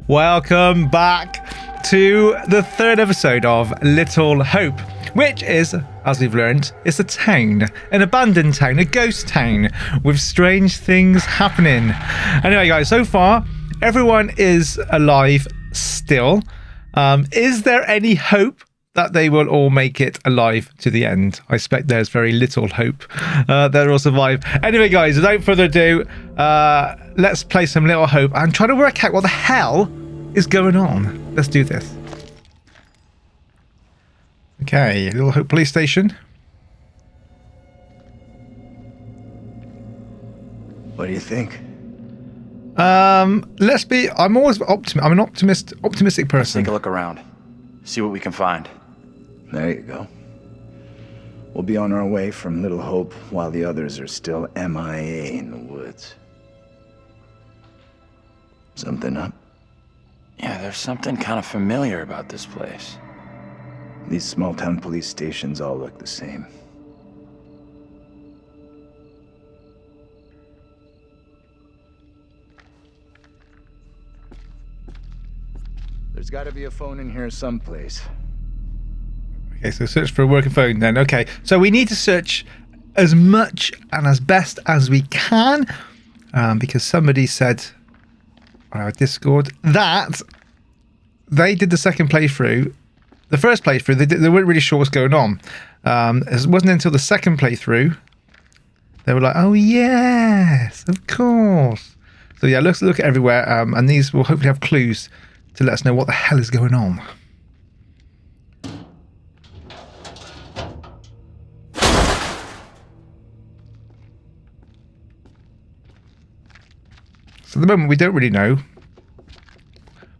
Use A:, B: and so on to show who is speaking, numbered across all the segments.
A: Welcome back to the third episode of Little Hope, which is, as we've learned, is a town, an abandoned town, a ghost town with strange things happening. Anyway, guys, so far everyone is alive still. Is there any hope that they will all make it alive to the end? I expect there's very little hope they'll all survive. Anyway, guys, without further ado, let's play some Little Hope. I'm trying to work out what the hell is going on. Let's do this. Okay, Little Hope police station.
B: What do you think?
A: Let's be. I'm always I'm an optimistic person.
C: Take a look around. See what we can find.
B: There you go. We'll be on our way from Little Hope while the others are still MIA in the woods. Something up?
C: Yeah, there's something kind of familiar about this place.
B: These small-town police stations all look the same. There's got to be a phone in here someplace.
A: Okay, so search for a working phone then. Okay, so we need to search as much and as best as we can, because somebody said on our Discord that they did the second playthrough. The first playthrough, they weren't really sure what's going on. It wasn't until the second playthrough they were like, oh yes, of course. So yeah, let's look everywhere, and these will hopefully have clues to let us know what the hell is going on. So at the moment we don't really know.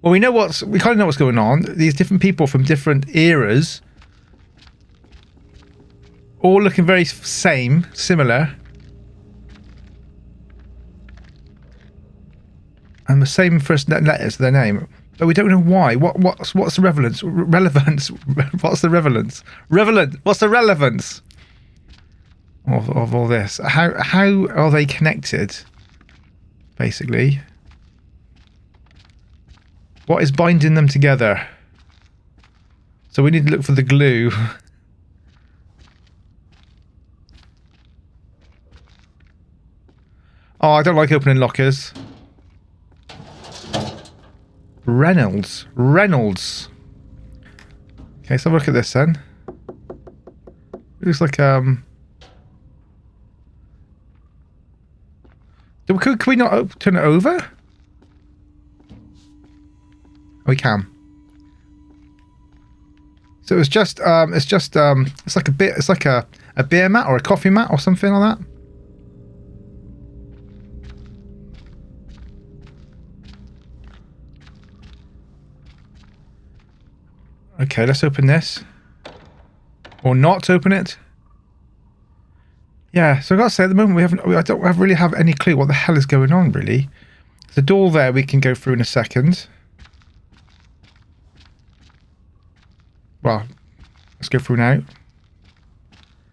A: Well, we kind of know what's going on. These different people from different eras, all looking very similar, and the same first letters of their name, but we don't know why. What's the relevance? What's the relevance? What's the relevance of all this? How are they connected? Basically, what is binding them together? So we need to look for the glue. Oh, I don't like opening lockers. Reynolds. Okay, let's have a look at this then. It looks like Could we not turn it over? We can. So it's like a beer mat or a coffee mat or something like that. Okay, let's open this. Or not open it. Yeah, so I gotta say at the moment I don't really have any clue what the hell is going on really. The door there we can go through in a second. Well, let's go through now.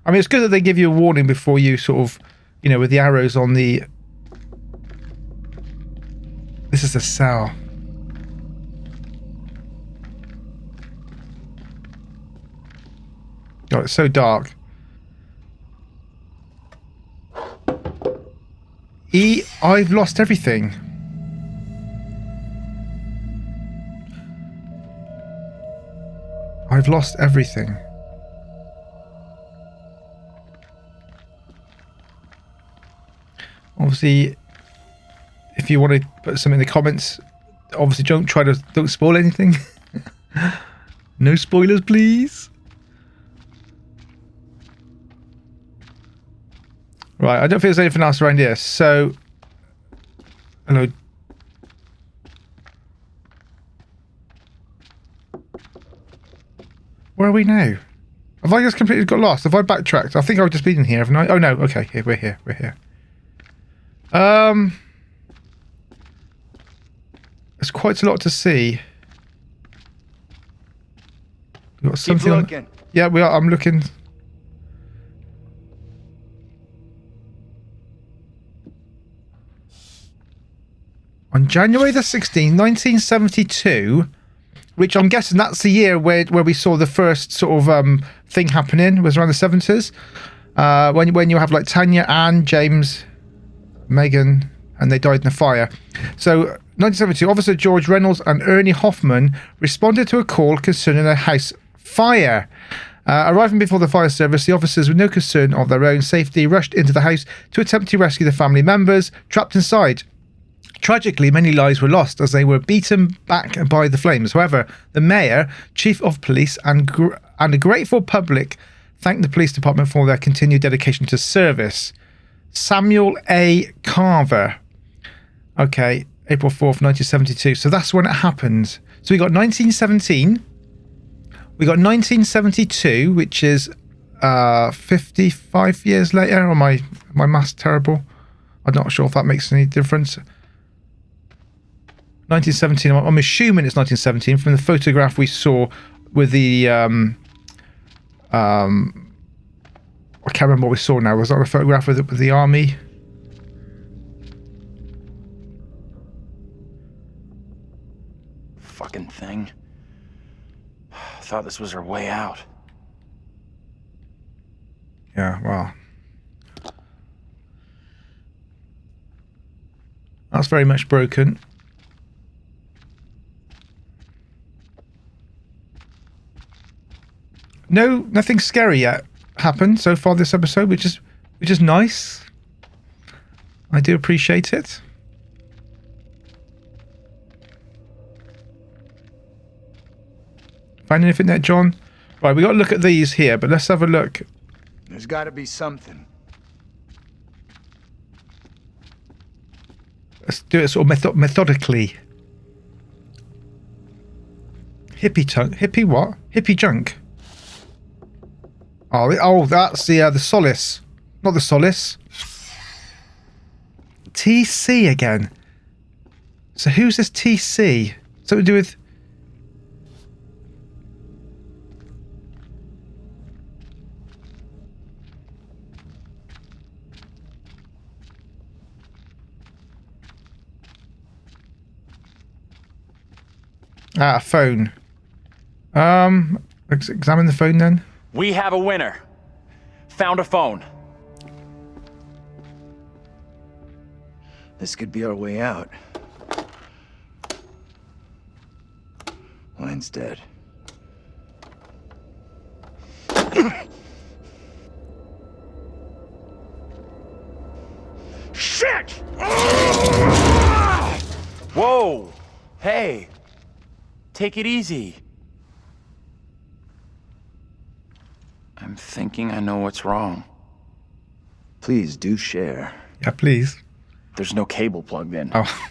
A: I mean, it's good that they give you a warning before you sort of, you know, with the arrows on the... This is a cell. God, it's so dark. I've lost everything. I've lost everything. Obviously, if you want to put something in the comments, obviously don't spoil anything. No spoilers, please. Right, I don't think there's anything else around here, so... Hello. Where are we now? Have I just completely got lost? Have I backtracked? I think I've just been in here, haven't I? Oh no, okay, here, we're here. There's quite a lot to see. We've got something
B: Keep looking.
A: Yeah, we are. I'm looking. On January the 16th, 1972, which I'm guessing that's the year where we saw the first sort of thing happening, was around the 70s. When you have like Tanya, Anne, James, Megan, and they died in the fire. So 1972, Officer George Reynolds and Ernie Hoffman responded to a call concerning a house fire. Arriving before the fire service, the officers, with no concern of their own safety, rushed into the house to attempt to rescue the family members trapped inside. Tragically, many lives were lost as they were beaten back by the flames. However, the mayor, chief of police, and a grateful public thanked the police department for their continued dedication to service. Samuel A. Carver. Okay, April 4th, 1972. So that's when it happened. So we got 1917. We got 1972, which is 55 years later. Or my math's terrible. I'm not sure if that makes any difference. 1917. I'm assuming it's 1917 from the photograph we saw with the I can't remember what we saw now. Was that a photograph with the army?
C: Fucking thing. Thought this was her way out.
A: Yeah, well. That's very much broken. No, nothing scary yet happened so far this episode, which is nice. I do appreciate it. Find anything there, John? Right, we got to look at these here, but let's have a look.
B: There's got to be something.
A: Let's do it sort of methodically. Hippie what? Hippie junk. Oh, that's the Solace. Not the Solace. TC again. So who's this TC? Something to do with... a phone. Examine the phone then.
C: We have a winner. Found a phone.
B: This could be our way out. Line's dead.
C: Shit! Whoa! Hey! Take it easy. I'm thinking I know what's wrong.
B: Please do share.
A: Yeah, please.
C: There's no cable plugged in.
A: Oh.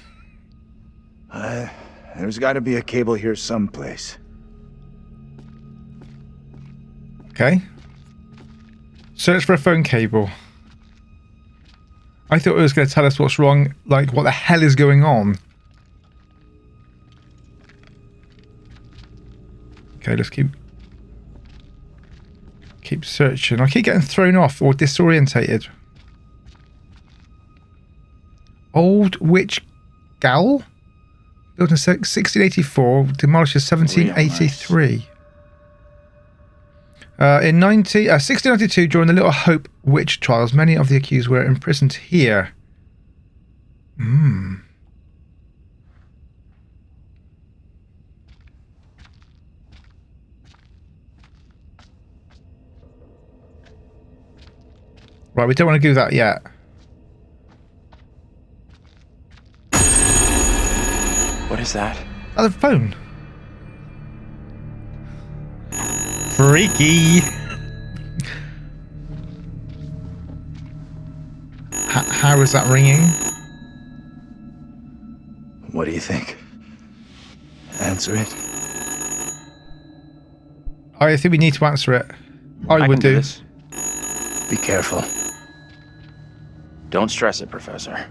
B: There's got to be a cable here someplace.
A: Okay. Search for a phone cable. I thought it was going to tell us what's wrong, like what the hell is going on. Okay, let's keep searching. I keep getting thrown off or disorientated. Old Witch Gal? Built in 1684, demolished in 1783. In 1692, during the Little Hope witch trials, many of the accused were imprisoned here. Right, we don't want to do that yet.
C: What is that?
A: Oh, the phone. Freaky. How is that ringing?
B: What do you think? Answer it.
A: I think we need to answer it. I would
C: can
A: do.
C: This.
B: Be careful.
C: Don't stress it, Professor.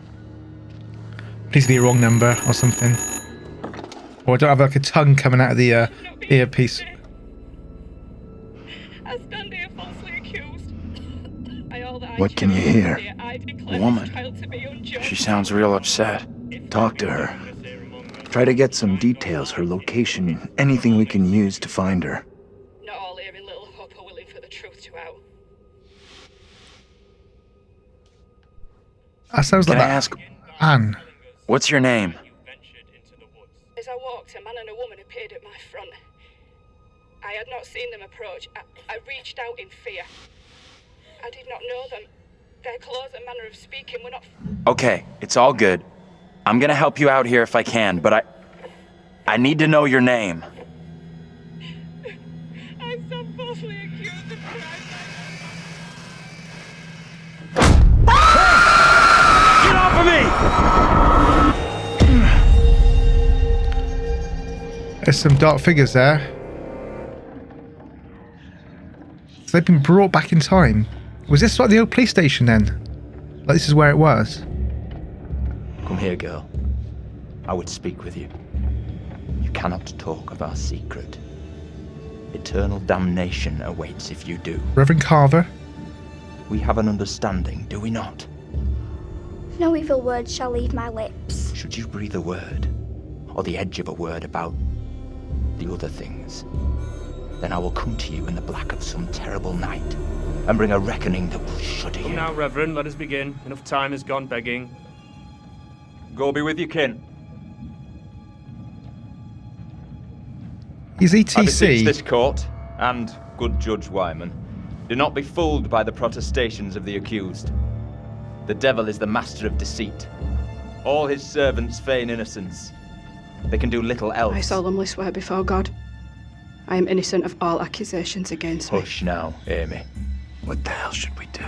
A: Please be a wrong number or something. Or don't have like a tongue coming out of the earpiece.
D: I stand here falsely accused.
B: What can you hear?
C: A woman. She sounds real upset.
B: Talk to her. Try to get some details, her location, anything we can use to find her.
D: Not all here in Little Hope are willing for the truth to out.
A: That sounds
C: Can
A: like
C: I
A: that.
C: ask,
A: Anne.
C: what's your name?
D: As I walked, a man and a woman appeared at my front. I had not seen them approach. I reached out in fear. I did not know them. Their clothes and manner of speaking were not...
C: Okay, it's all good. I'm gonna help you out here if I can, but I need to know your name.
D: I'm so falsely accused of crime.
C: Get off of me!
A: There's some dark figures there. So they've been brought back in time. Was this like the old police station then? Like this is where it was?
E: Come here, girl. I would speak with you. You cannot talk of our secret. Eternal damnation awaits if you do.
A: Reverend Carver.
E: We have an understanding, do we not?
F: No evil word shall leave my lips.
E: Should you breathe a word, or the edge of a word about the other things, then I will come to you in the black of some terrible night and bring a reckoning that will shudder you.
G: Come now, Reverend, let us begin. Enough time has gone begging.
E: Go be with your kin.
A: Is
E: I beseech
A: ETC.
E: this court, and good Judge Wyman, do not be fooled by the protestations of the accused. The devil is the master of deceit. All his servants feign innocence. They can do little else.
H: I solemnly swear before God, I am innocent of all accusations against me.
E: Hush now, Amy.
B: What the hell should we do?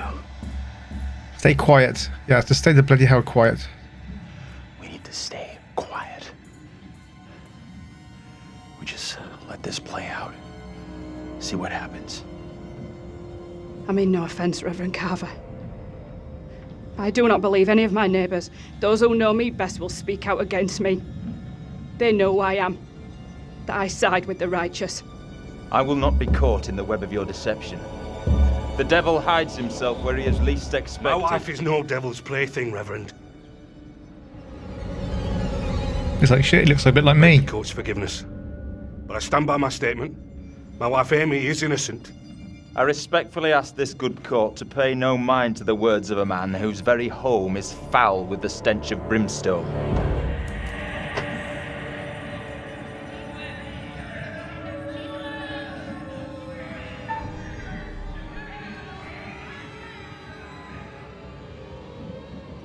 A: Stay quiet. Yeah, to stay the bloody hell quiet.
C: We need to stay quiet. We just let this play out. See what happens.
H: I mean no offence, Reverend Carver. I do not believe any of my neighbours. Those who know me best will speak out against me. They know who I am. That I side with the righteous.
E: I will not be caught in the web of your deception. The devil hides himself where he is least expected.
I: My wife is no devil's plaything, Reverend.
A: It's like shit, it looks a bit like me.
I: The court's forgiveness. But I stand by my statement. My wife Amy is innocent.
E: I respectfully ask this good court to pay no mind to the words of a man whose very home is foul with the stench of brimstone.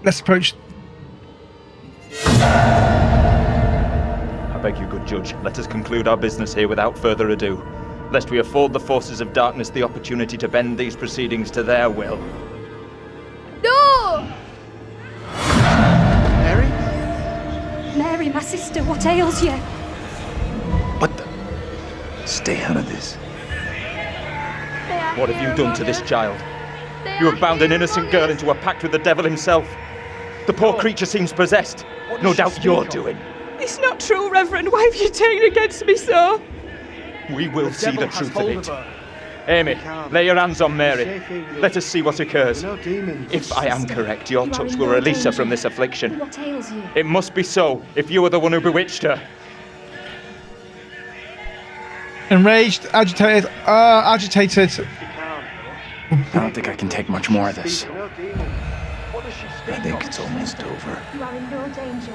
A: Let's approach.
E: I beg you, good judge, let us conclude our business here without further ado, lest we afford the forces of darkness the opportunity to bend these proceedings to their will.
F: No!
B: Mary?
F: Mary, my sister, what ails you?
B: What the? Stay out of this.
E: What have you done to this child? You have bound an innocent girl into a pact with the devil himself. The poor creature seems possessed. No doubt you're doing.
H: It's not true, Reverend. Why have you taken against me so?
E: We will see the truth of it. Amy, lay your hands on Mary. Let us see what occurs. If I am correct, your touch will release her from this affliction.
F: What ails you?
E: It must be so, if you are the one who bewitched her.
A: Enraged, agitated, agitated.
C: I don't think I can take much more of this.
B: I think it's almost over.
F: You are in no danger.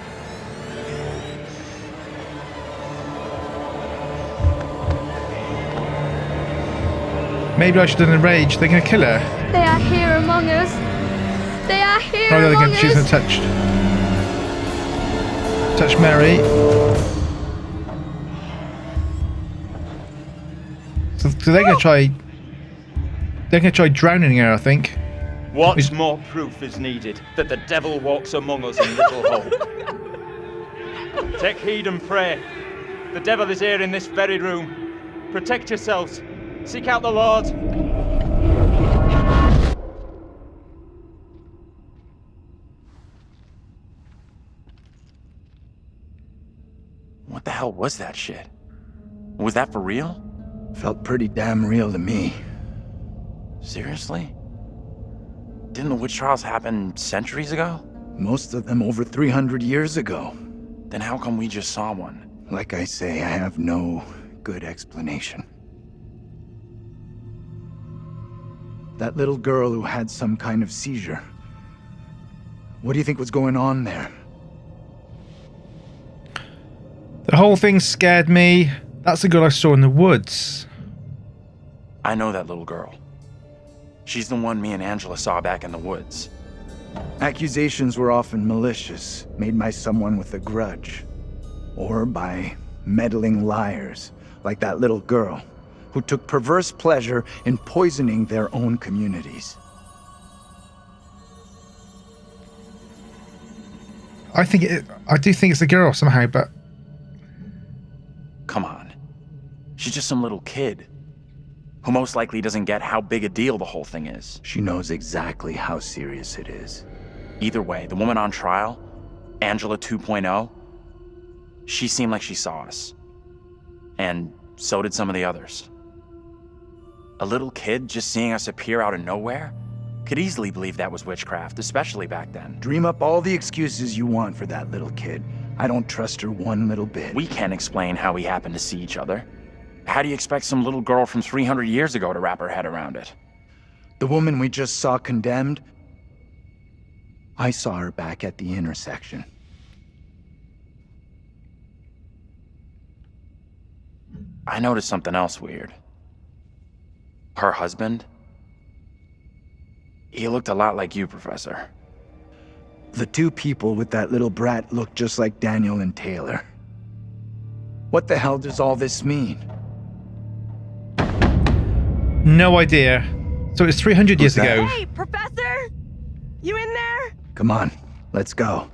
A: Maybe I should have enraged. They're gonna kill her.
F: They are here among us. They are here
A: Oh, they're
F: among
A: gonna, she's gonna
F: us.
A: touch Mary. So they're gonna try. They're gonna try drowning her, I think.
E: What more proof is needed that the devil walks among us in Little Hope? Take heed and pray. The devil is here in this very room. Protect yourselves. Seek out the Lord.
C: What the hell was that shit? Was that for real?
B: Felt pretty damn real to me.
C: Seriously? Didn't the witch trials happen centuries ago?
B: Most of them over 300 years ago.
C: Then how come we just saw one?
B: Like I say, I have no good explanation. That little girl who had some kind of seizure. What do you think was going on there?
A: The whole thing scared me. That's the girl I saw in the woods.
C: I know that little girl. She's the one me and Angela saw back in the woods.
B: Accusations were often malicious, made by someone with a grudge. Or by meddling liars, like that little girl, who took perverse pleasure in poisoning their own communities.
A: I do think it's a girl somehow, but...
C: Come on. She's just some little kid who most likely doesn't get how big a deal the whole thing is.
B: She knows exactly how serious it is.
C: Either way, the woman on trial, Angela 2.0, she seemed like she saw us. And so did some of the others. A little kid just seeing us appear out of nowhere could easily believe that was witchcraft, especially back then.
B: Dream up all the excuses you want for that little kid. I don't trust her one little bit.
C: We can't explain how we happened to see each other. How do you expect some little girl from 300 years ago to wrap her head around it?
B: The woman we just saw condemned, I saw her back at the intersection.
C: I noticed something else weird. Her husband, he looked a lot like you, Professor.
B: The two people with that little brat looked just like Daniel and Taylor. What the hell does all this mean?
A: No idea. So it's 300 years ago.
J: Hey, Professor! You in there?
B: Come on, let's go.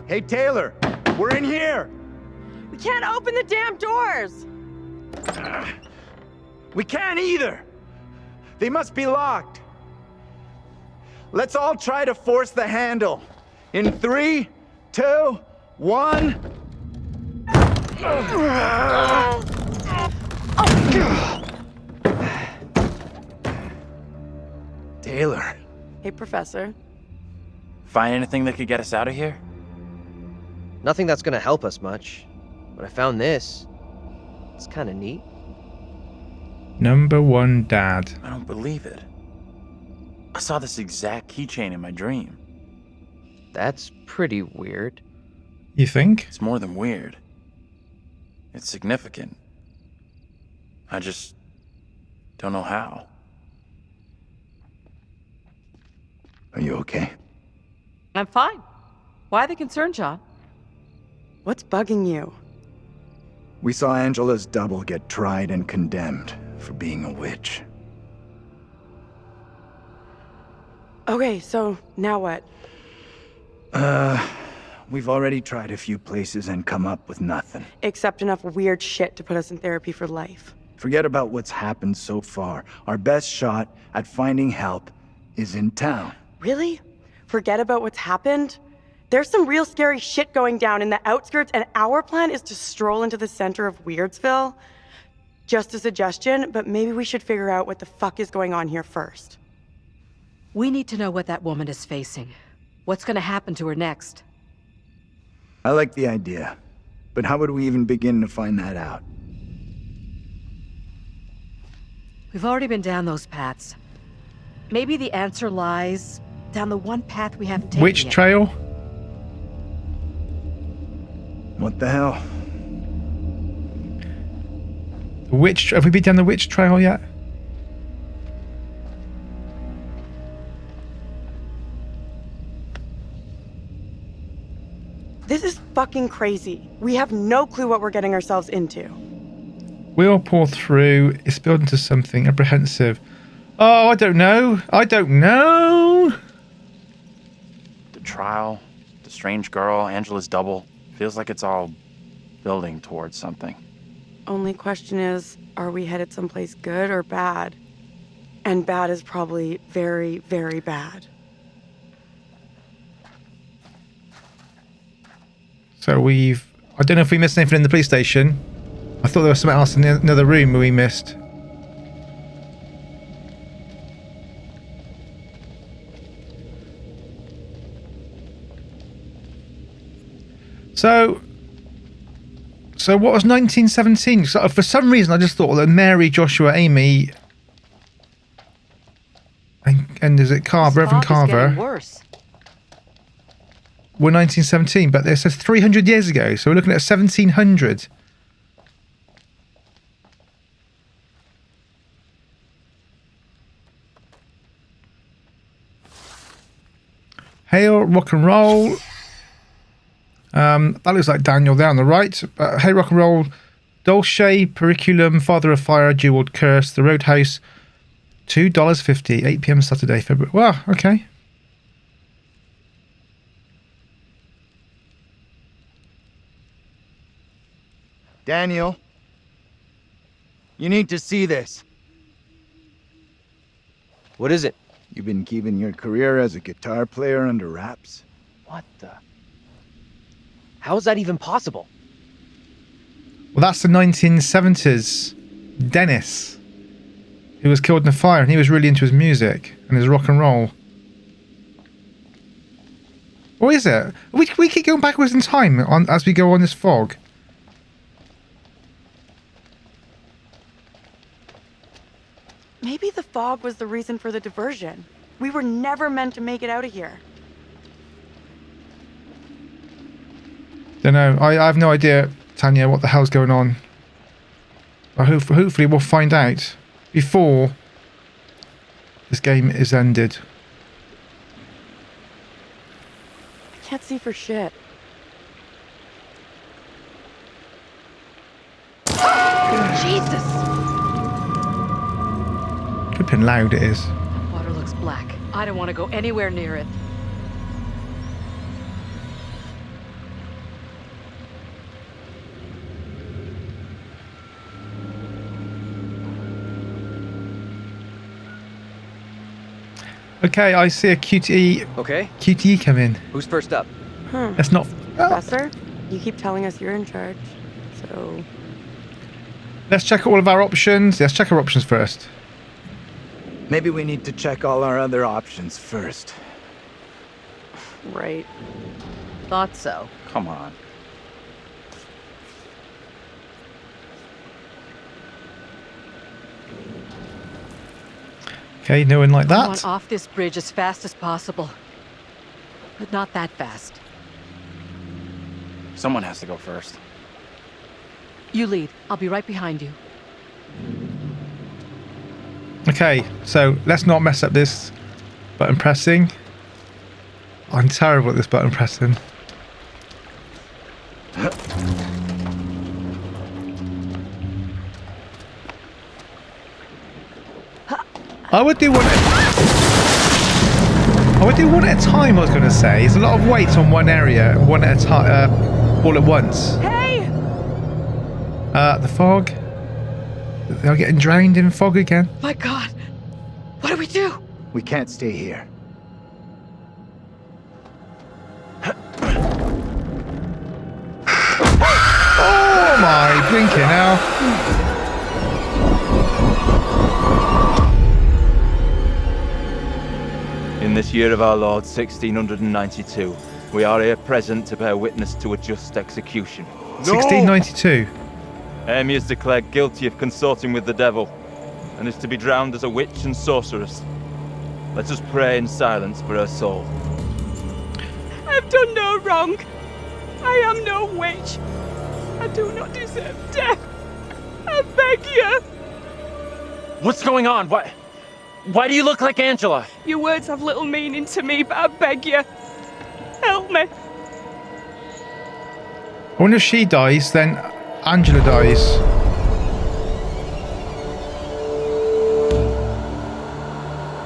B: Hey, Taylor, we're in here!
J: We can't open the damn doors!
B: We can't either! They must be locked. Let's all try to force the handle. In 3, 2, 1... Taylor.
J: Hey, Professor.
C: Find anything that could get us out of here?
K: Nothing that's gonna help us much. But I found this. It's kinda neat.
A: Number 1 dad.
C: I don't believe it. I saw this exact keychain in my dream.
K: That's pretty weird.
A: You think?
C: It's more than weird. It's significant. I just don't know how.
B: Are you okay?
J: I'm fine. Why the concern, John? What's bugging you?
B: We saw Angela's double get tried and condemned for being a witch.
J: Okay, so now what?
B: We've already tried a few places and come up with nothing.
J: Except enough weird shit to put us in therapy for life.
B: Forget about what's happened so far. Our best shot at finding help is in town.
J: Really? Forget about what's happened? There's some real scary shit going down in the outskirts, and our plan is to stroll into the center of Weirdsville. Just a suggestion, but maybe we should figure out what the fuck is going on here first.
L: We need to know what that woman is facing. What's gonna happen to her next?
B: I like the idea, but how would we even begin to find that out?
L: We've already been down those paths. Maybe the answer lies down the one path we haven't taken
A: Which
L: yet.
A: trail?
B: What the hell?
A: Have we been down the witch trail yet?
J: This is fucking crazy. We have no clue what we're getting ourselves into.
A: We'll pour through. It's building to something apprehensive. Oh, I don't know. I don't know.
C: The trial, the strange girl, Angela's double. Feels like it's all building towards something.
J: Only question is, are we headed someplace good or bad? And bad is probably very, very bad.
A: So I don't know if we missed anything in the police station. I thought there was something else in another room we missed. So what was 1917? So for some reason, I just thought that Mary, Joshua, Amy, and is it Reverend Carver?
L: Worse.
A: Were 1917, but it says 300 years ago. So we're looking at 1700. Hail, rock and roll. That looks like Daniel there on the right. Hey, rock and roll. Dolce, Periculum, Father of Fire, Jeweled Curse, The Roadhouse, $2.50, 8 p.m. Saturday, February. Wow, okay.
B: Daniel, you need to see this.
K: What is it?
B: You've been keeping your career as a guitar player under wraps?
K: What the? How is that even possible?
A: Well, that's the 1970s. Dennis, who was killed in a fire, and he was really into his music and his rock and roll. Or is it? We keep going backwards in time as we go on this fog.
J: Maybe the fog was the reason for the diversion. We were never meant to make it out of here.
A: Don't know. I have no idea, Tanya, what the hell's going on. But hopefully we'll find out before this game is ended.
J: I can't see for shit.
L: Jesus!
A: Flipping loud it is.
L: Water looks black. I don't want to go anywhere near it.
A: Okay, I see a QTE.
K: Okay.
A: QTE come in.
K: Who's first up?
A: That's not.
J: Professor, you keep telling us you're in charge, so...
A: Let's check all of our options. Let's check our options first.
B: Maybe we need to check all our other options first.
J: Right.
L: Thought so.
C: Come on.
A: Okay, no one like
L: I
A: that.
L: want off this bridge as fast as possible. But not that fast.
C: Someone has to go first.
L: You lead. I'll be right behind you.
A: Okay, so let's not mess up this button pressing. I'm terrible at this button pressing. I would do one at a time, I was going to say. It's a lot of weight on one area, one at a time, all at once.
J: Hey!
A: The fog. They're getting drowned in fog again.
L: My God! What do we do?
B: We can't stay here.
A: Oh my blinking now.
E: In this year of our Lord, 1692, we are here present to bear witness to a just execution.
A: 1692.
E: Amy is declared guilty of consorting with the devil, and is to be drowned as a witch and sorceress. Let us pray in silence for her soul.
H: I've done no wrong. I am no witch. I do not deserve death. I beg you.
C: What's going on? Why do you look like Angela?
H: Your words have little meaning to me, but I beg you. Help me.
A: I wonder if she dies, then Angela dies.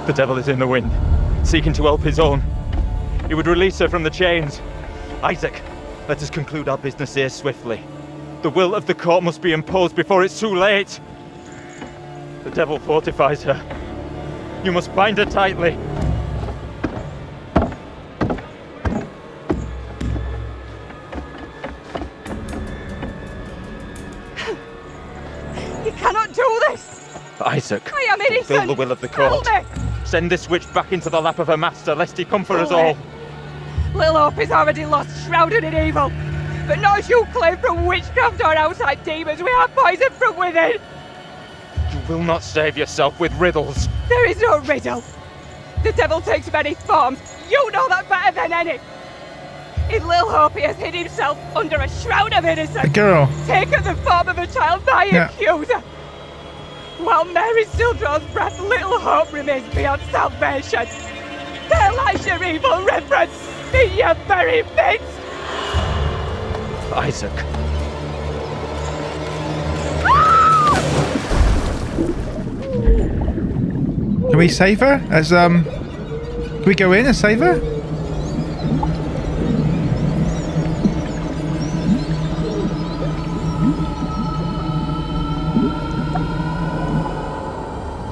E: The devil is in the wind, seeking to help his own. He would release her from the chains. Isaac, let us conclude our business here swiftly. The will of the court must be imposed before it's too late. The devil fortifies her. You must bind her tightly.
H: You cannot do this.
E: Isaac,
H: I am innocent.
E: fulfill the will of the court.
H: Help me.
E: Send this witch back into the lap of her master, lest he come for us all.
H: Little hope is already lost, shrouded in evil. But not as you claim from witchcraft or outside demons. We have poison from within.
E: You will not save yourself with riddles.
H: There is no riddle. The devil takes many forms. You know that better than any. In Lil Hope, he has hid himself under a shroud of innocence.
A: A girl.
H: Taken the form of a child by accuser. While Mary still draws breath, Little Hope remains beyond salvation. There lies your evil reverence in your very midst.
E: Isaac.
A: Can we save her? Can we go in and save her?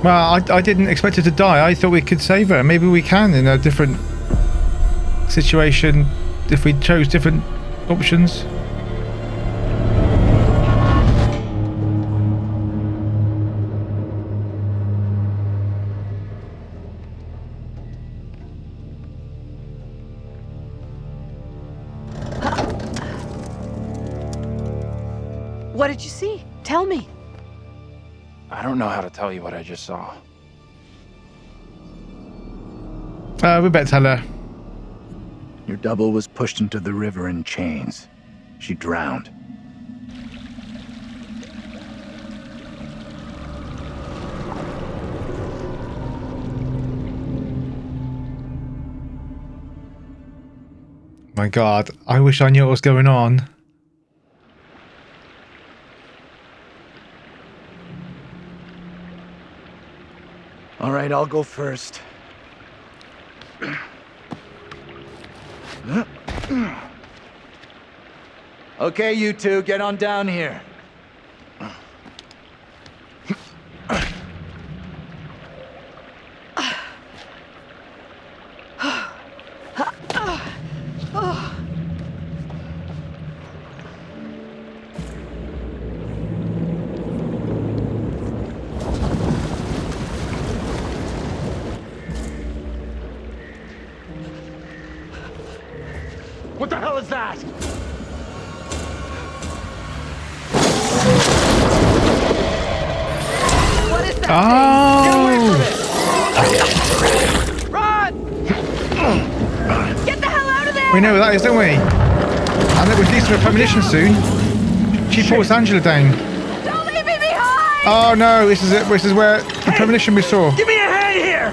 A: Well, I didn't expect her to die. I thought we could save her. Maybe we can in a different situation if we chose different options.
L: What did you see? Tell me.
C: I don't know how to tell you what I just saw.
A: We better tell her.
B: Your double was pushed into the river in chains. She drowned.
A: My God, I wish I knew what was going on.
B: All right, I'll go first. Okay, you two, get on down here.
E: What the hell is that?
L: What is that
A: Oh!
E: Run!
L: Get the hell out of there!
A: We know what that is, don't we? And it was least to a premonition soon. She pulls Angela down.
L: Don't leave me behind!
A: Oh no, this is it. This is where the premonition we saw.
E: Give me a hand here!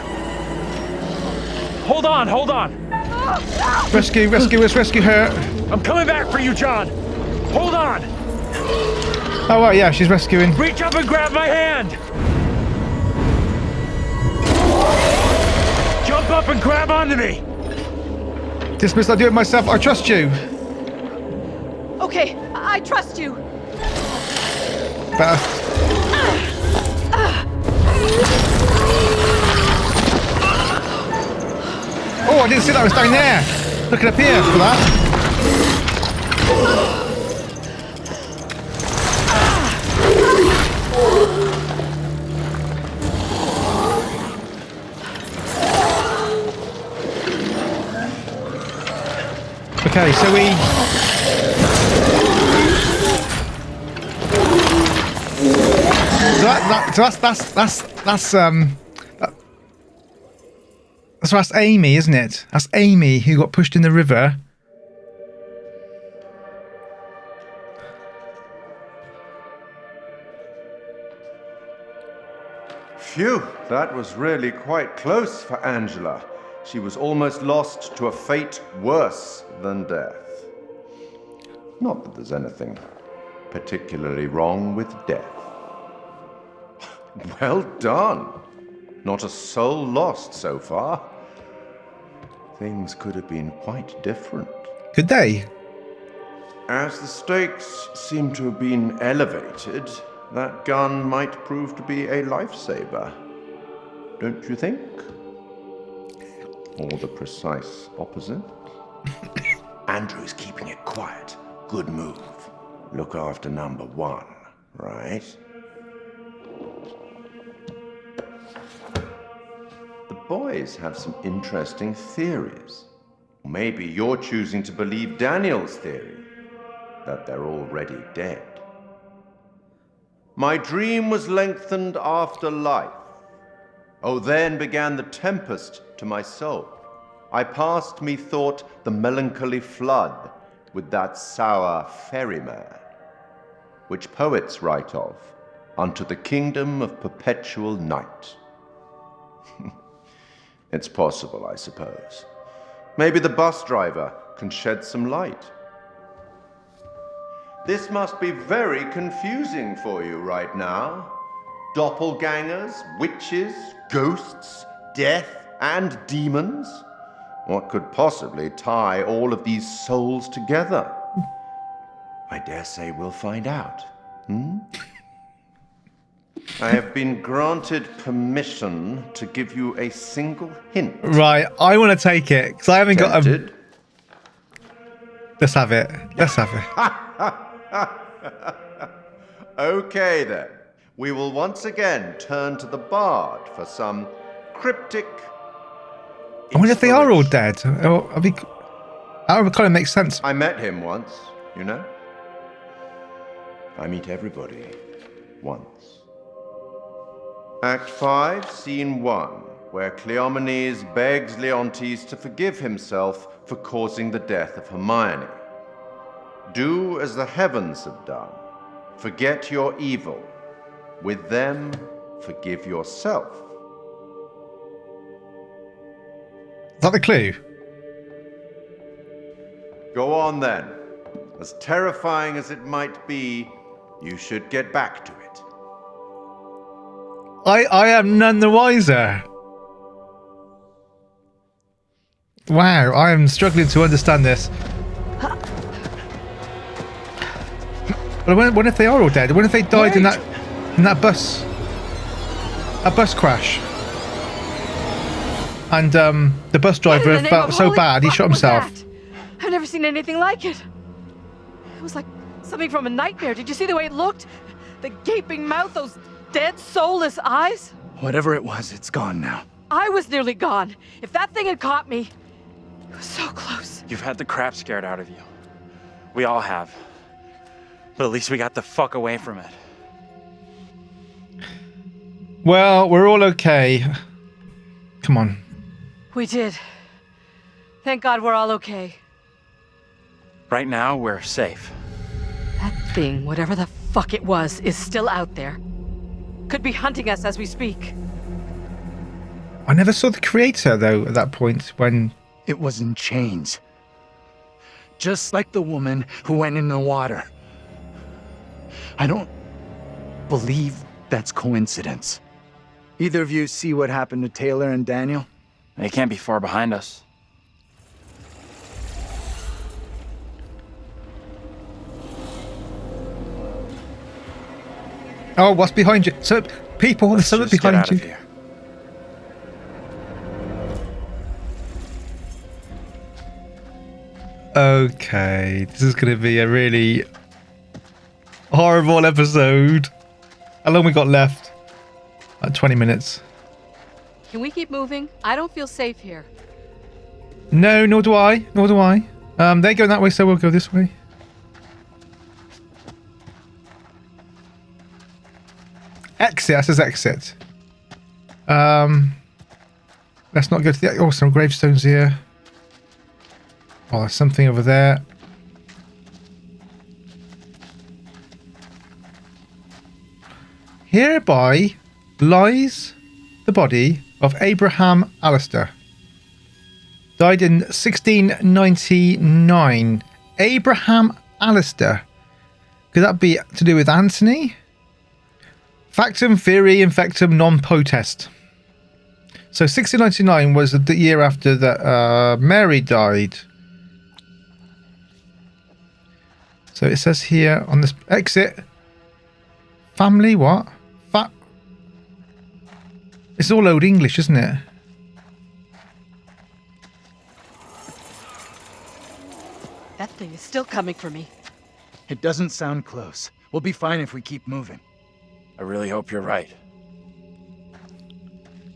E: Hold on, hold on.
A: Rescue her.
E: I'm coming back for you, John. Hold on.
A: Oh, right, yeah, she's rescuing.
E: Reach up and grab my hand. Jump up and grab onto me.
A: Dismiss, I'll do it myself. I trust you.
L: Okay, I trust you.
A: Better. Oh, I didn't see that. I was down there. Looking up here for that. Okay, so we... So that's Amy, isn't it? That's Amy who got pushed in the river.
M: Phew, that was really quite close for Angela. She was almost lost to a fate worse than death. Not that there's anything particularly wrong with death. Well done. Not a soul lost so far. Things could have been quite different.
A: Could they?
M: As the stakes seem to have been elevated, that gun might prove to be a lifesaver. Don't you think? Or the precise opposite? Andrew's keeping it quiet. Good move. Look after number one, right? The boys have some interesting theories. Maybe you're choosing to believe Daniel's theory. that they're already dead. My dream was lengthened after life. Oh, then began the tempest to my soul. I passed, methought, the melancholy flood with that sour ferryman, which poets write of, unto the kingdom of perpetual night. It's possible, I suppose. Maybe the bus driver can shed some light. This must be very confusing for you right now. Doppelgangers, witches, ghosts, death, and demons. What could possibly tie all of these souls together? I dare say we'll find out. I have been granted permission to give you a single hint.
A: Right, I want to take it because I haven't got a. Let's have it. Let's have
M: it. Okay then. We will once again turn to the bard for some cryptic.
A: I wonder if they are all dead. That would kind of make sense.
M: I met him once, you know. I meet everybody once. Act 5, Scene 1, where Cleomenes begs Leontes to forgive himself for causing the death of Hermione. Do as the heavens have done. Forget your evil. With them, forgive yourself.
A: Is that the clue?
M: Go on then. As terrifying as it might be, you should get back to it.
A: I am none the wiser. Wow, I am struggling to understand this. But what if they are all dead? What if they died in that bus? A bus crash. And the bus driver felt so bad he shot himself.
L: I've never seen anything like it. It was like something from a nightmare. Did you see the way it looked? The gaping mouth, those dead, soulless eyes.
B: Whatever it was, it's gone now.
L: I was nearly gone. If that thing had caught me, it was so close.
C: You've had the crap scared out of you. We all have. But at least we got the fuck away from it.
A: Well, we're all okay. Come on.
L: We did. Thank God we're all okay.
C: Right now, we're safe.
L: That thing, whatever the fuck it was, is still out there. Could be hunting us as we speak.
A: I never saw the creator, though, at that point when...
B: It was in chains. Just like the woman who went in the water. I don't believe that's coincidence. Either of you see what happened to Taylor and Daniel?
C: They can't be far behind us.
A: Oh, what's behind you? So, people, there's something behind you.
C: Here.
A: Okay, this is going to be a really horrible episode. How long we got left? 20 minutes.
L: Can we keep moving? I don't feel safe here.
A: No, nor do I. Nor do I. They're going that way, so we'll go this way. Exit. That says exit. Let's not go to the... Oh, some gravestones here. Oh, there's something over there. Hereby lies the body of Abraham Alistair. Died in 1699. Abraham Alistair. Could that be to do with Anthony? Factum theory infectum non potest. So 1699 was the year after that Mary died. So it says here on this exit, family what? It's all old English, isn't it?
L: That thing is still coming for me.
B: It doesn't sound close. We'll be fine if we keep moving.
C: I really hope you're right.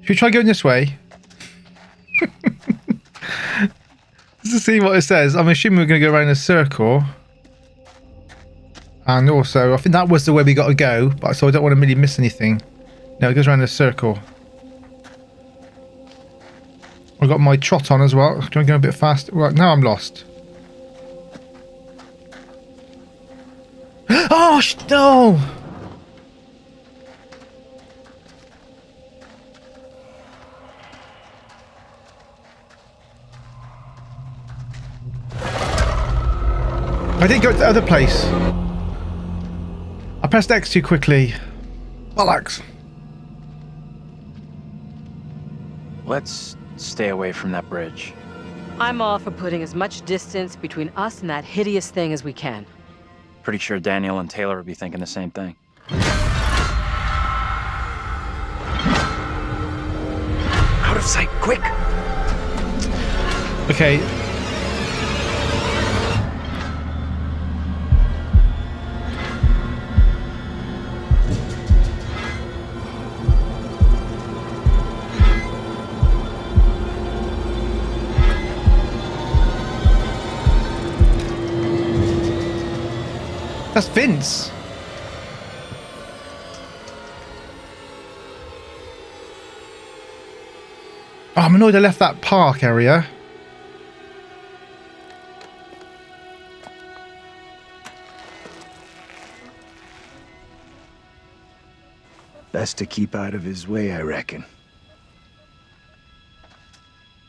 A: Should we try going this way? Just to see what it says. I'm assuming we're going to go around a circle. And also, I think that was the way we got to go, but so I don't want to really miss anything. No, it goes around in a circle. I've got my trot on as well. Do I go a bit fast? Right, now I'm lost. Oh, no! I didn't go to the other place. I pressed X too quickly. Bollocks.
C: Let's stay away from that bridge.
L: I'm all for putting as much distance between us and that hideous thing as we can.
C: Pretty sure Daniel and Taylor would be thinking the same thing.
B: Out of sight, quick!
A: Okay. That's Vince. Oh, I'm annoyed I left that park area.
B: Best to keep out of his way, I reckon.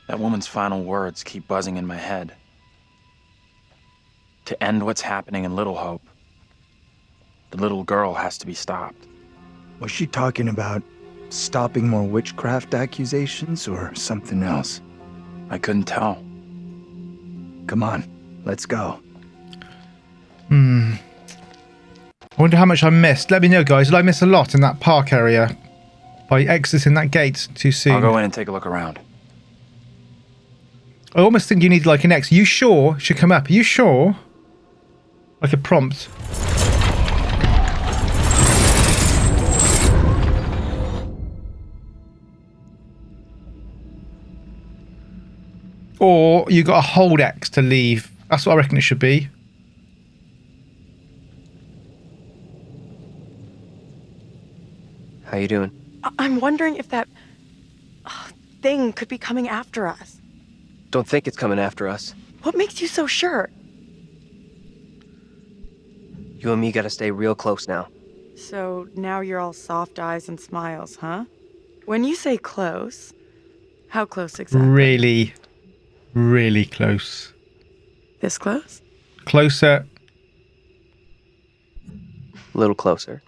C: That woman's final words keep buzzing in my head. To end what's happening in Little Hope, the little girl has to be stopped.
B: Was she talking about stopping more witchcraft accusations or something else?
C: I couldn't tell.
B: Come on, let's go.
A: I wonder how much I missed. Let me know, guys. Did I miss a lot in that park area by exiting that gate too soon?
C: I'll go in and take a look around.
A: I almost think you need like an X. You sure should come up. Are you sure? Like a prompt. Or you got a hold X to leave. That's what I reckon it should be.
K: How you doing?
J: I'm wondering if that thing could be coming after us.
K: Don't think it's coming after us.
J: What makes you so sure?
K: You and me gotta stay real close now.
J: So now you're all soft eyes and smiles, huh? When you say close, how close exactly?
A: Really, really close.
J: This close?
A: Closer.
K: A little closer.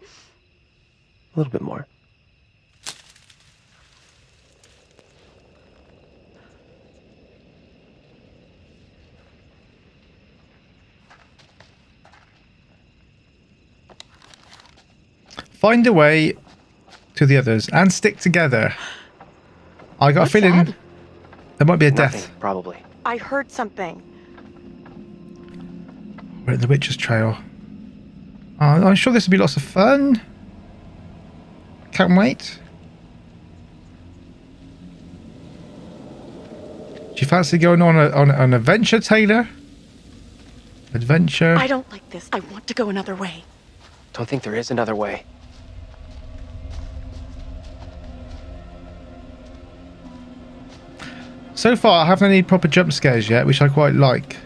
K: A little bit more.
A: Find a way to the others and stick together. I got a feeling there might be a death.
K: Probably.
J: I heard something.
A: We're at the Witch's Trail. I'm sure this will be lots of fun. Can't wait. Do you fancy going on an adventure, Taylor? Adventure?
J: I don't like this. I want to go another way.
K: Don't think there is another way.
A: So far, I haven't had any proper jump scares yet, which I quite like.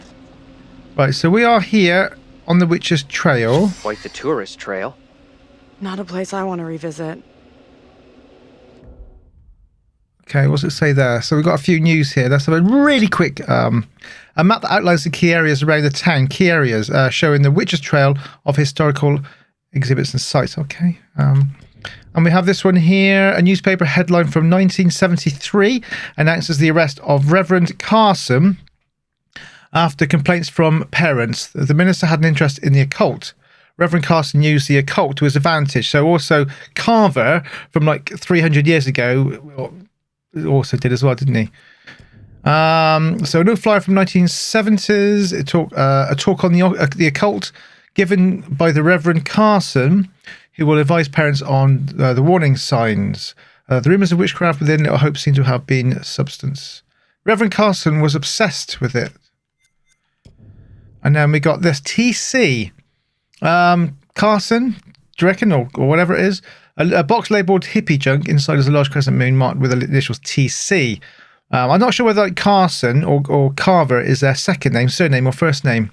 A: Right, so we are here on the Witch's Trail.
K: Quite the tourist trail.
J: Not a place I want to revisit.
A: Okay, what's it say there? So we've got a few news here. Let's have a really quick a map that outlines the key areas around the town. Key areas showing the Witch's Trail of historical exhibits and sites. Okay. And we have this one here. A newspaper headline from 1973 announces the arrest of Reverend Carson after complaints from parents. The minister had an interest in the occult. Reverend Carson used the occult to his advantage. So also Carver from like 300 years ago also did as well, didn't he? So a new flyer from 1970s. A talk on the occult given by the Reverend Carson, who will advise parents on the warning signs. The rumours of witchcraft within Little Hope seem to have been substance. Reverend Carson was obsessed with it. And then we got this TC. Carson, do you reckon, or whatever it is? A box labelled hippie junk. Inside is a large crescent moon marked with the initials TC. I'm not sure whether Carson or Carver is their second name, surname, or first name.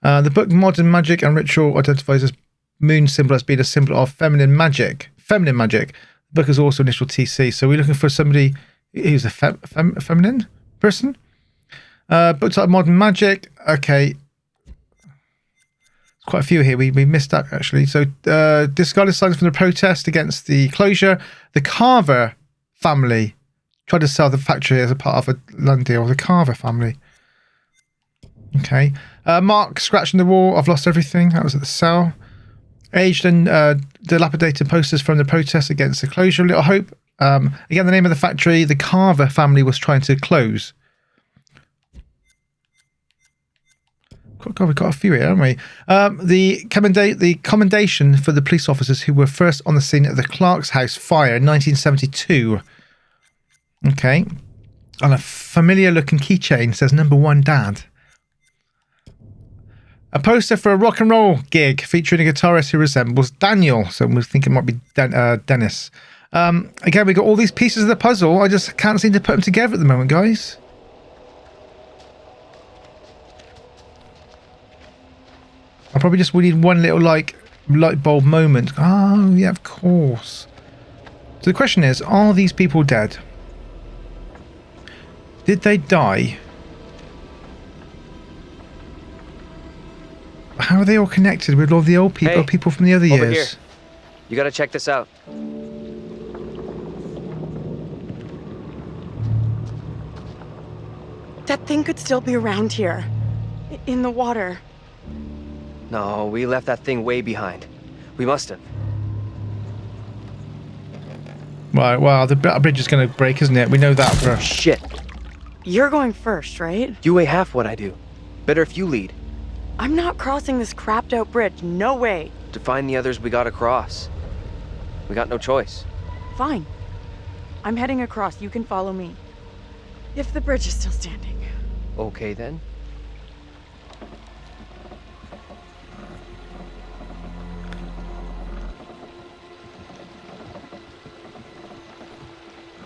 A: The book Modern Magic and Ritual identifies this moon symbol as being a symbol of feminine magic. The book is also initial TC. So we're looking for somebody who's a feminine person. Book type Modern Magic. Okay. Quite a few here. We missed that actually. So discarded signs from the protest against the closure. The Carver family tried to sell the factory as a part of a land deal. The Carver family. Okay. Mark scratching the wall. I've lost everything. That was at the cell. Aged and dilapidated posters from the protest against the closure of Little Hope. Again, the name of the factory the Carver family was trying to close. God, we've got a few here, haven't we? The commendation for the police officers who were first on the scene at the Clark's house fire in 1972. Okay. On a familiar looking keychain says number 1 dad. A poster for a rock and roll gig featuring a guitarist who resembles Daniel. So we think it might be Dennis. Again, we got all these pieces of the puzzle. I just can't seem to put them together at the moment, guys. I probably just would need one little like light bulb moment. Oh yeah, of course. So the question is, are these people dead? Did they die? How are they all connected with all the old people,
K: hey,
A: people from the other years?
K: Over here. You gotta check this out.
J: That thing could still be around here. In the water.
K: No, we left that thing way behind. We must have.
A: Right, well, the bridge is going to break, isn't it? We know that for...
K: Shit.
J: You're going first, right?
K: You weigh half what I do. Better if you lead.
J: I'm not crossing this crapped out bridge. No way.
K: To find the others we gotta cross. We got no choice.
J: Fine. I'm heading across. You can follow me. If the bridge is still standing.
K: Okay, then.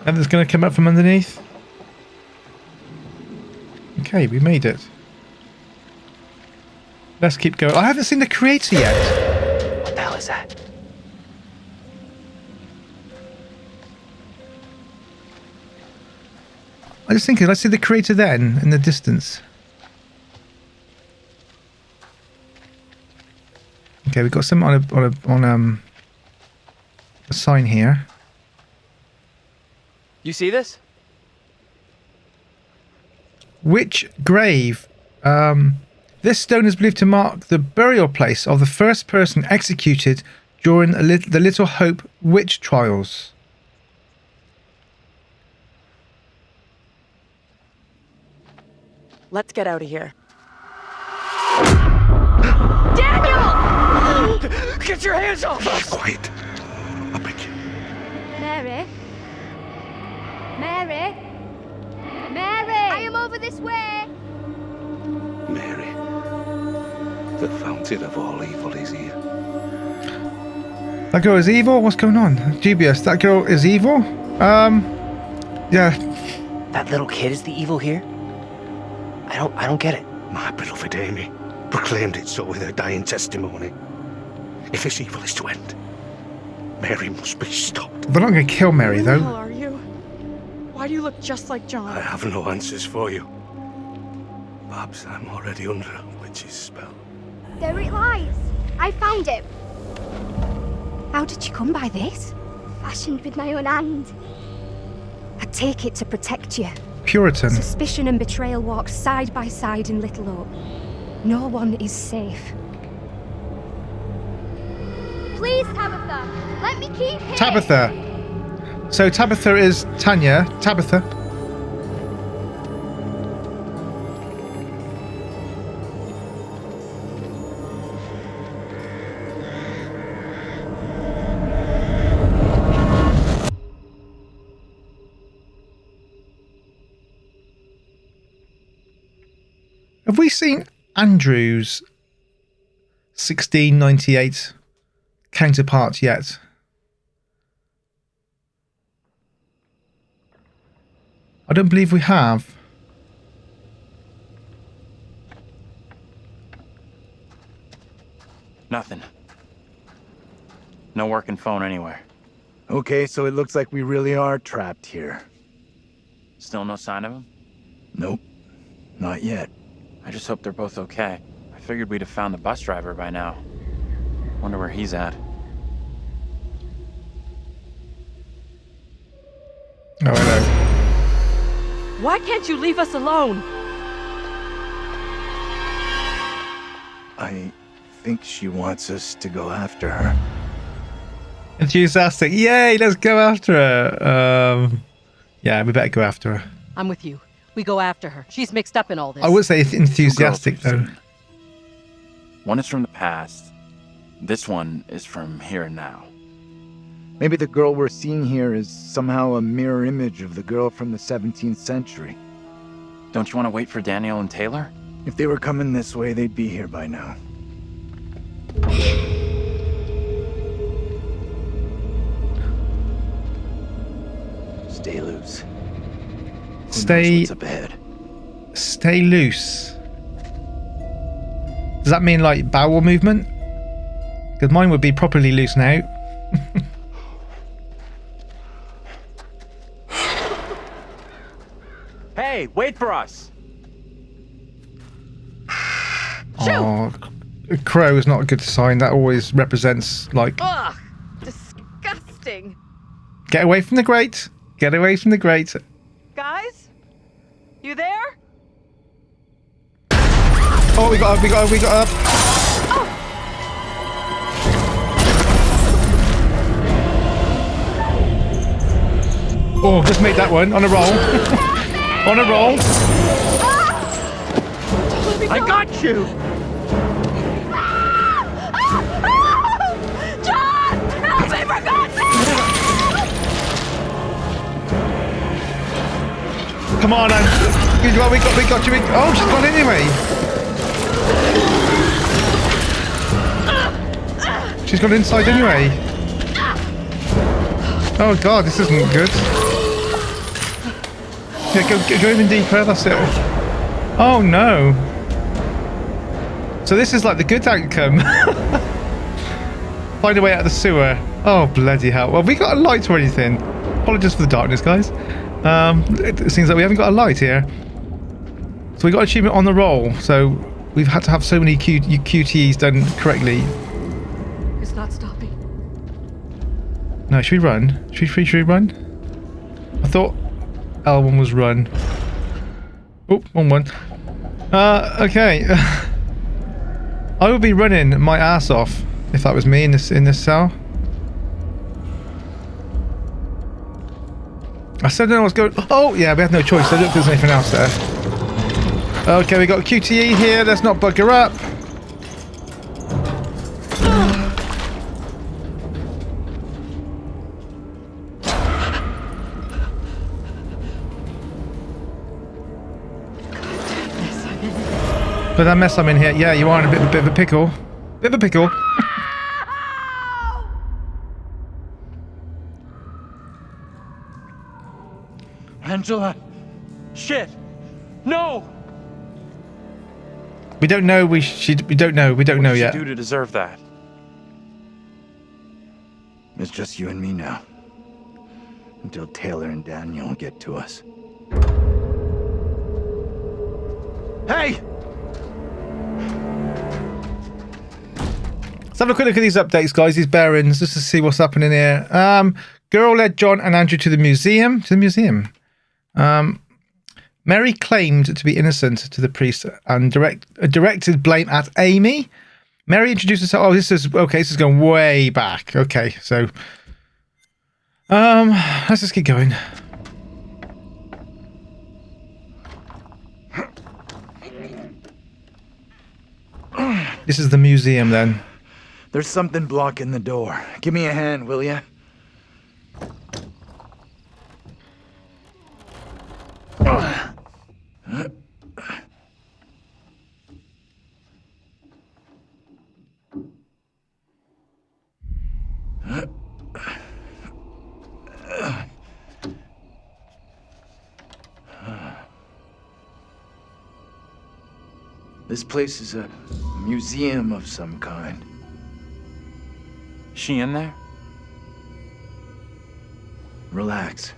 A: And it's going to come up from underneath. Okay, we made it. Let's keep going. I haven't seen the creator yet.
K: What the hell is that?
A: I just thinking, let's see the creator then in the distance. Okay, we've got some on a sign here.
K: You see this?
A: Which grave? This stone is believed to mark the burial place of the first person executed during the Little Hope witch trials.
J: Let's get out of here. Daniel!
K: Get your hands off us!
I: Quiet. I beg you.
F: Mary? Mary? Mary! I am over this way!
I: Mary. The fountain of all evil is here.
A: That girl is evil? What's going on? Dubious. That girl is evil? Yeah.
K: That little kid is the evil here? I don't get it.
I: My beloved Amy proclaimed it so with her dying testimony. If this evil is to end, Mary must be stopped.
A: They're not going to kill Mary, though.
J: Who the hell are you? Why do you look just like John?
I: I have no answers for you. Perhaps I'm already under a witch's spell.
F: There it lies. I found it. How did you come by this? Fashioned with my own hand. I take it to protect you.
A: Puritan.
F: Suspicion and betrayal walk side by side in Little Hope. No one is safe. Please, Tabitha, let me keep here.
A: Tabitha. So Tabitha is Tanya. Tabitha. Have we seen Andrew's 1698 counterpart yet. I don't believe we have.
C: Nothing. No working phone anywhere.
B: Okay, so it looks like we really are trapped here.
C: Still no sign of him?
B: Nope. Not yet.
C: I just hope they're both okay. I figured we'd have found the bus driver by now. Wonder where he's at.
A: Oh, hello.
L: Why can't you leave us alone?
B: I think she wants us to go after her.
A: Enthusiastic. Yay, let's go after her. Yeah, we better go after her.
L: I'm with you. We go after her. She's mixed up in all this.
A: I would say enthusiastic, though.
C: One is from the past. This one is from here and now.
B: Maybe the girl we're seeing here is somehow a mirror image of the girl from the 17th century.
C: Don't you want to wait for Daniel and Taylor?
B: If they were coming this way, they'd be here by now. Stay loose.
A: Stay.
B: What's up ahead?
A: Stay loose. Does that mean like bowel movement? Because mine would be properly loose now.
E: Hey, wait for us!
A: Oh, a crow is not a good sign. That always represents like.
L: Ugh! Disgusting!
A: Get away from the grate. Get away from the grate.
L: Guys? You there?
A: Oh, we got up. Oh, just made that one on a roll. On a roll.
E: I got you!
L: John! Help me, for God's sake!
A: Come on, we got you. Oh, she's gone anyway. She's gone inside anyway. Oh God, this isn't good. Yeah, go even deeper. That's it. Oh no. So this is like the good outcome. Find a way out of the sewer. Oh bloody hell. Well, we got a light or anything? Apologies for the darkness, guys. It seems like we haven't got a light here. So we got achievement on the roll. So we've had to have so many QTEs done correctly.
L: It's not stopping.
A: No, should we run? Should we run? I thought L1 was run. Oh, wrong one. Okay. I would be running my ass off if that was me in this cell. I said I don't know what's going. Oh yeah, we have no choice. I don't think there's anything else there. Okay, we got QTE here. Let's not bugger up. But that mess I'm in here. Yeah, you are in a bit of a pickle. Bit of a pickle.
E: Angela! Shit! No!
A: We don't know. We don't know. We don't know yet.
C: What did you do to deserve that?
B: It's just you and me now. Until Taylor and Daniel get to us. Hey!
A: Let's have a quick look at these updates, guys. These bearings, just to see what's happening here. Girl led John and Andrew to the museum. Mary claimed to be innocent to the priest and directed blame at Amy. Mary introduced herself. Oh, this is okay. This is going way back. Okay, so let's just keep going. This is the museum then.
B: There's something blocking the door. Give me a hand, will ya? This place is a museum of some kind.
C: Is she in there?
B: Relax.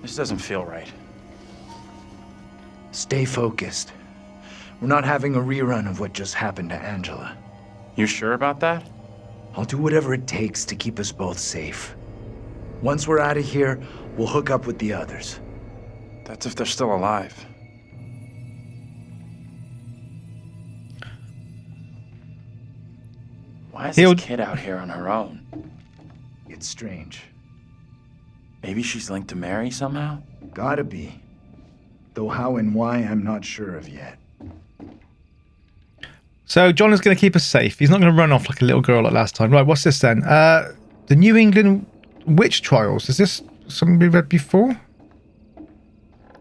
C: This doesn't feel right.
B: Stay focused. We're not having a rerun of what just happened to Angela.
C: You sure about that?
B: I'll do whatever it takes to keep us both safe. Once we're out of here, we'll hook up with the others.
C: That's if they're still alive. Why is this kid out here on her own?
B: It's strange.
C: Maybe she's linked to Mary somehow?
B: Gotta be. Though how and why, I'm not sure of yet.
A: So John is going to keep us safe. He's not going to run off like a little girl like last time. Right, what's this then? The New England Witch Trials. Is this something we read before?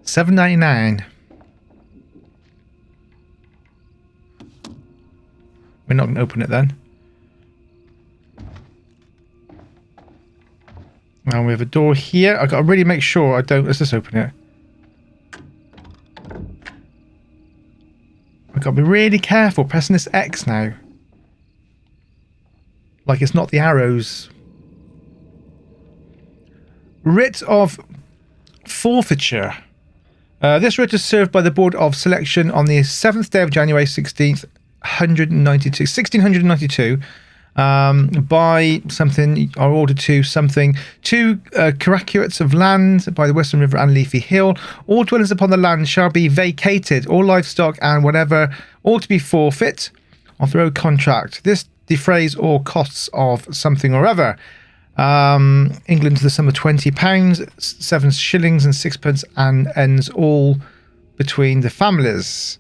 A: $7.99. We're not going to open it then. Now we have a door here. I've got to really make sure I don't... Let's just open it. I've got to be really careful pressing this X now. Like it's not the arrows. Writ of forfeiture. This writ is served by the Board of Selection on the 7th day of January 1692. By something, or ordered to something, 2 caraculates of land by the Western River and Leafy Hill. All dwellings upon the land shall be vacated, all livestock and whatever, all to be forfeit of the road contract. This defrays all costs of something or other. England to the sum of £20, 7 shillings and 6pence, and ends all between the families.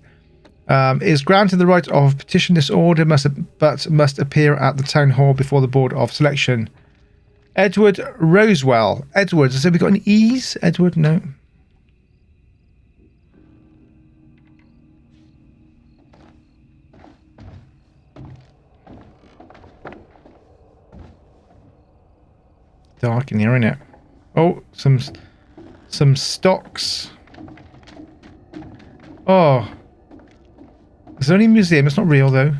A: Is granted the right of petition this order, but must appear at the town hall before the Board of Selection. Edward Rosewell. Edward. So we got an E's? Edward? No. Dark in here, isn't it? Oh, some stocks. Oh. It's only a museum, it's not real though.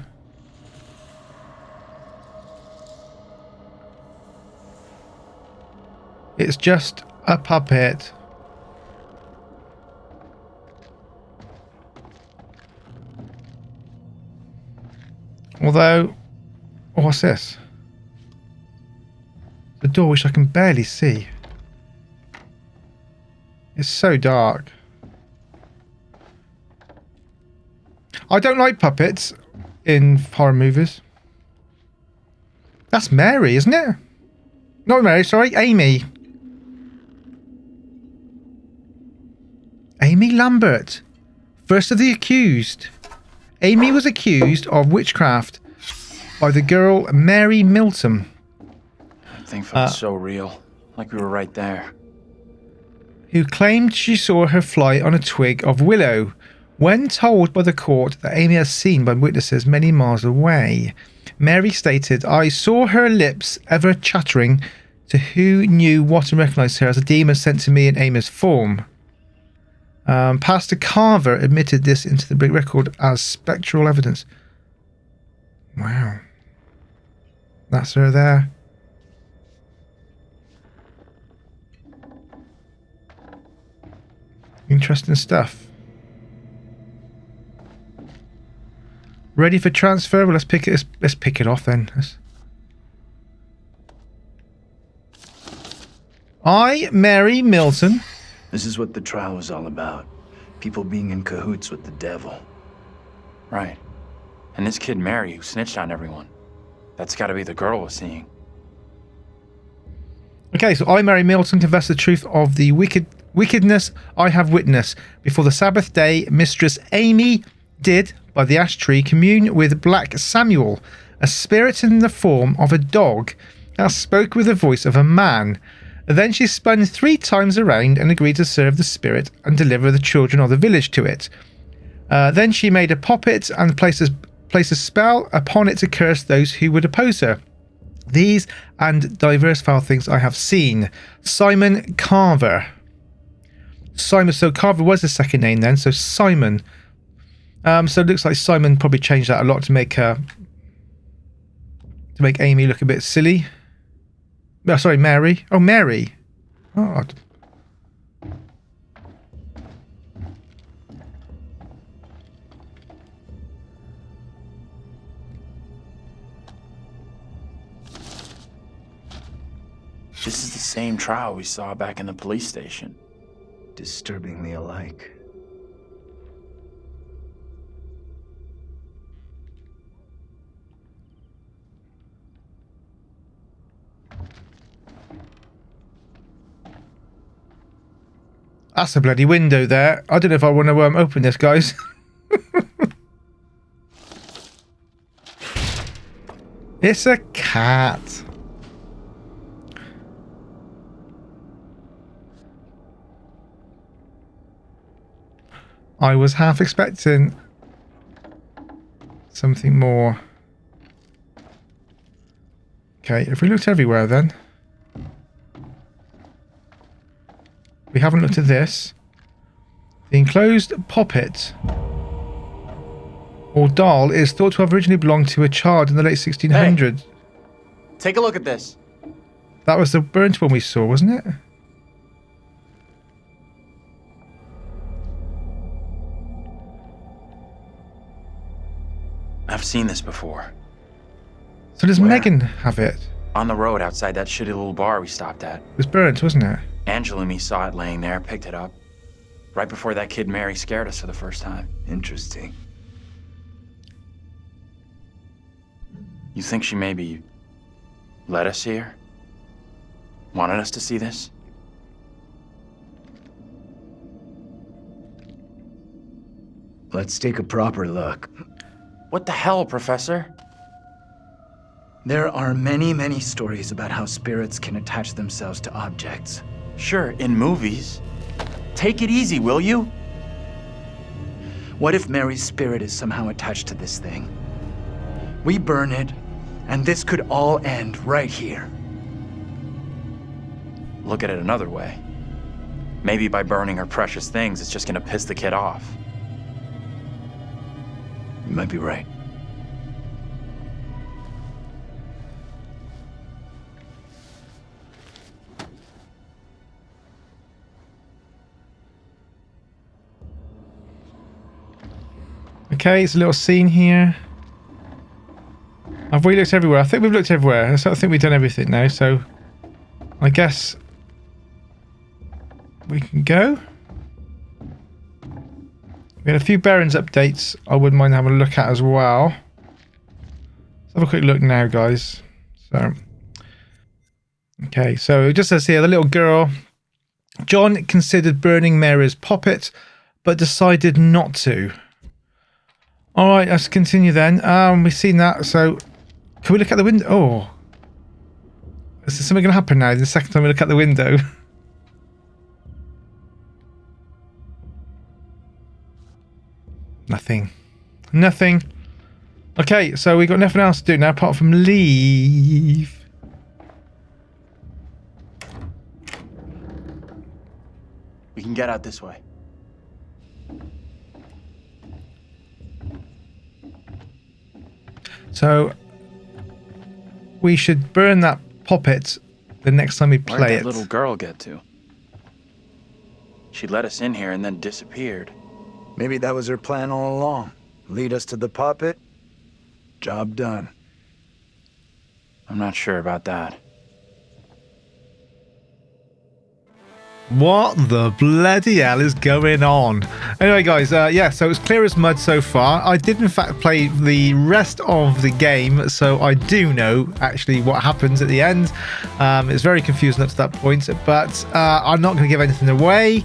A: It's just a puppet. Although, oh, what's this? The door which I can barely see. It's so dark. I don't like puppets in horror movies. That's Mary, isn't it? Not Mary, sorry, Amy. Amy Lambert. First of the accused. Amy was accused of witchcraft by the girl Mary Milton.
C: That thing felt so real, like we were right there.
A: Who claimed she saw her fly on a twig of willow. When told by the court that Amy has seen by witnesses many miles away, Mary stated, "I saw her lips ever chattering to who knew what and recognised her as a demon sent to me in Amy's form." Pastor Carver admitted this into the big record as spectral evidence. Wow. That's her there. Interesting stuff. Ready for transfer? Well, let's pick it off then. I, Mary Milton.
B: This is what the trial was all about. People being in cahoots with the devil.
C: Right. And this kid Mary who snitched on everyone. That's got to be the girl we're seeing.
A: Okay, so I, Mary Milton, confess the truth of the wickedness I have witnessed. Before the Sabbath day, Mistress Amy did, by the ash tree, commune with Black Samuel, a spirit in the form of a dog that spoke with the voice of a man. Then she spun 3 times around and agreed to serve the spirit and deliver the children of the village to it. Then she made a puppet and placed a spell upon it to curse those who would oppose her. These and diverse foul things I have seen. Simon Carver. Simon. So Carver was the second name then. So Simon. So it looks like Simon probably changed that a lot to make Amy look a bit silly. Oh, sorry, Mary. Oh, Mary. Oh.
C: This is the same trial we saw back in the police station.
B: Disturbingly alike.
A: That's a bloody window there. I don't know if I want to open this, guys. It's a cat. I was half expecting something more. Okay, if we looked everywhere then. We haven't looked at this. The enclosed poppet or doll is thought to have originally belonged to a child in the late 1600s.
C: Hey, take a look at this.
A: That was the burnt one we saw, wasn't it?
C: I've seen this before.
A: So does
C: Where?
A: Megan have it?
C: On the road outside that shitty little bar we stopped at.
A: It was burnt, wasn't it?
C: Angela and me saw it laying there, picked it up. Right before that kid Mary scared us for the first time.
B: Interesting.
C: You think she maybe led us here? Wanted us to see this?
B: Let's take a proper look.
C: What the hell, Professor?
B: There are many, many stories about how spirits can attach themselves to objects.
C: Sure, in movies. Take it easy, will you?
B: What if Mary's spirit is somehow attached to this thing? We burn it, and this could all end right here.
C: Look at it another way. Maybe by burning her precious things, it's just gonna piss the kid off.
B: You might be right.
A: Okay, it's a little scene here. Have we looked everywhere? I think we've looked everywhere. I think we've done everything now, so I guess we can go. We had a few Barons updates I wouldn't mind having a look at as well. Let's have a quick look now, guys. So, okay, so it just says here, the little girl. John considered burning Mary's poppet, but decided not to. All right, let's continue then. We've seen that, so can we look at the window? Oh, is there something going to happen now the second time we look at the window? Nothing. Nothing. Okay, so we've got nothing else to do now apart from leave.
C: We can get out this way.
A: So we should burn that poppet the next time we play
C: Where'd that
A: it.
C: little girl get to? She let us in here and then disappeared.
B: Maybe that was her plan all along. Lead us to the puppet. Job done.
C: I'm not sure about that.
A: What the bloody hell is going on? Anyway, guys, yeah, so it's clear as mud so far. I did, in fact, play the rest of the game, so I do know, actually, what happens at the end. It's very confusing up to that point, but I'm not going to give anything away.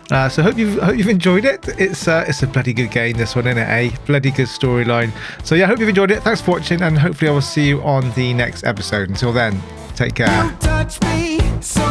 A: So hope you've enjoyed it. It's a bloody good game, this one, isn't it, eh? Bloody good storyline. So, yeah, hope you've enjoyed it. Thanks for watching, and hopefully I will see you on the next episode. Until then, take care.
N: You touch me so